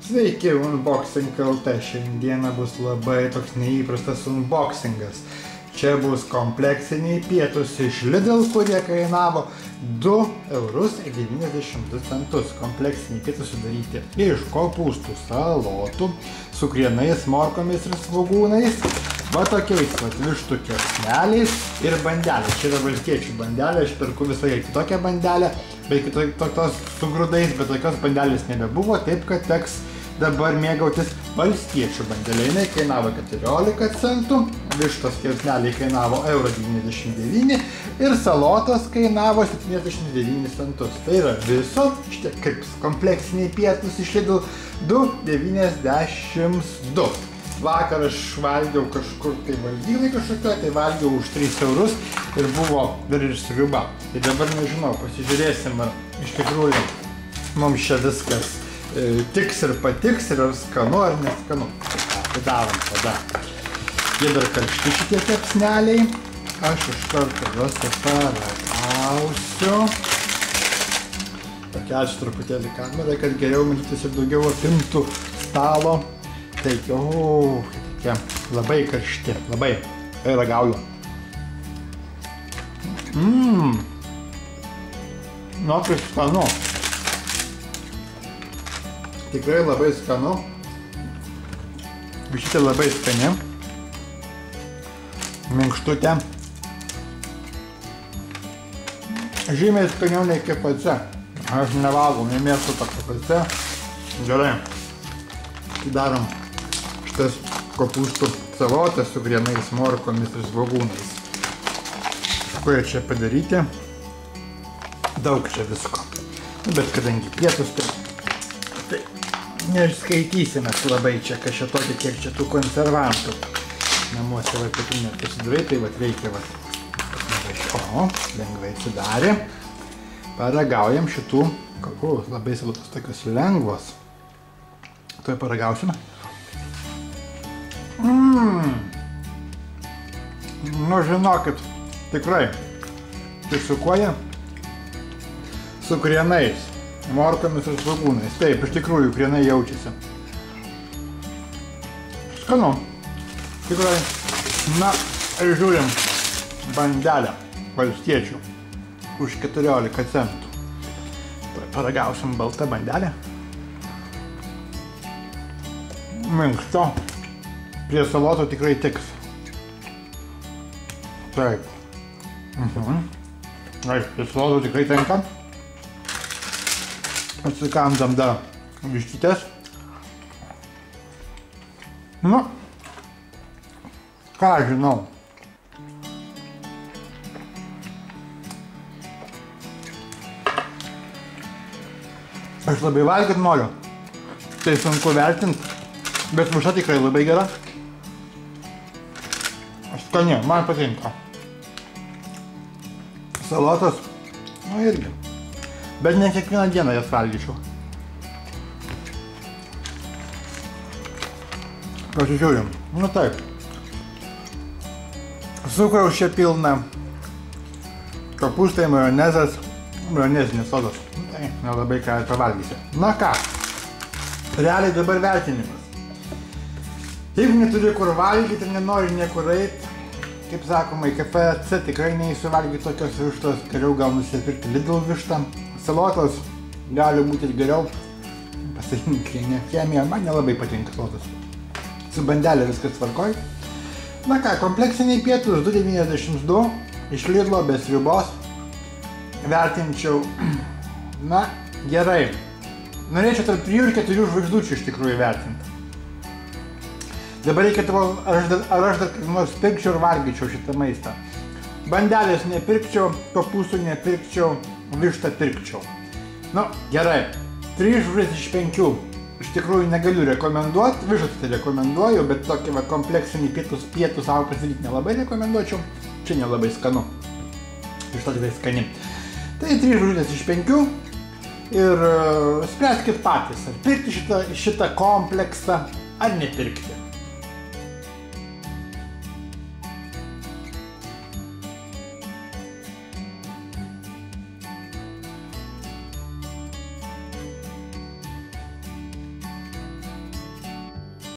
Sveiki, Unboxing LT. Šiandieną bus labai toks neįprastas unboxingas. Čia bus kompleksiniai pietūs iš Lidl, kurie kainavo 2,92 €. Kompleksiniai pietūs sudaryti iš kopūstų, salotų, su krienais, morkomis ir svogūnais. Va tokiais vištų kepsneliais ir bandelės. Čia yra valstiečių bandelė, aš perku visą kitokią bandelę, bet tokios su grūdais, bet tokios bandelės nebebuvo, taip kad teks dabar mėgautis valstiečių bandelė. Jinai kainavo 14 centų, vištos kepsneliai kainavo 1,99 € ir salotos kainavo 79 centus. Tai yra viso, šitie kaip kompleksiniai pietūs iš Lidl, 2,92 €. Vakar aš valgiau kažkur tai valgylai kažkokio, tai valgiau už 3 € ir buvo dar ir sriuba. Tai dabar nežinau, pasižiūrėsim, ar iš tikrųjų mums čia viskas tiks ir patiks, ir ar skanu, ar neskanu. Tai darom tada. Jie dar karšti šitie kepsneliai. Aš iš karto juos paragausiu. Pakelsiu truputėlį kamerą, kad geriau matytis ir daugiau apimtų stalo. Taip, tokie labai karšti, labai. Tai ragauju. Nu, tai skanu. Tikrai labai skanu. Vištytė labai skani. Minkštutė. Žymiai skaniau nei KFC. Aš nevalgau, nemėgstu to KFC. Gerai. Darom šitas kopūstų salotas su krienais, morkomis ir svogūnais. Ko jie čia padaryti? Daug čia visko. Bet kadangi pietus, tai neišskaitysime labai čia, kas čia tokį, kiek čia tų konservantų. Namuose va pietų nepasidarai, tai va reikia va. O, lengvai atsidarė. Paragaujam šitų, labai salotos tokios lengvos. Tuoj paragausime. Nu, žinokit, tikrai. Tai su kuo jie? Su krienais, morkomis ir svogūnais. Taip, iš tikrųjų, krienai jaučiasi. Skanu. Tikrai. Na, ir žiūrim bandelę valstiečių už 14 centų. Tuoj paragausim baltą bandelę. Minkšto. Prie salotų tikrai tiks. Taip. Taip, prie salotų tikrai tenka. Atsikandam dar vištytės. Nu, ką žinau. Aš labai valgyt noriu. Tai sunku vertinti. Bet viša tikrai labai gera. Skani, man patinka. Salotas, nu irgi. Bet ne kiekvieną dieną jas valgyčiau. Pasižiūrim. Nu taip. Cukraus čia pilna. Kopūstai, majonezas. Majonezinis sodas. Tai nelabai ką pavalgysi. Na ką. Realiai dabar vertinimas. Jeigu neturi kur valgyti ir nenori niekur eit, kaip sakoma, į KFC tikrai neįsivalgyti tokios vištos, geriau gal nusipirkti Lidl vištą. Salotos gali būti ir geriau. Pasirinkti chemiją, man nelabai patinka salotos. Su bandelė viskas tvarkoj. Na ką, kompleksiniai pietūs 2,92 € iš Lidlo be sriubos. Vertinčiau, na, gerai. Norėčiau tarp 3 ir 4 žvaigždučių iš tikrųjų vertinti. Dabar reikėtų, ar aš dar nors pirkčiau ir valgyčiau šitą maistą. Bandelės nepirkčiau, kopūstų nepirkčiau, vištą pirkčiau. Nu, gerai. 3 žvaigždės iš 5. Iš tikrųjų negaliu rekomenduoti, vištas tai rekomenduoju, bet tokį va kompleksinį pietų savo pasidaryti nelabai rekomenduočiau. Čia nelabai skanu. Višta tikrai skani. Tai 3 žvaigždės iš 5. Ir spręskit patys, ar pirkti šitą kompleksą, ar nepirkti.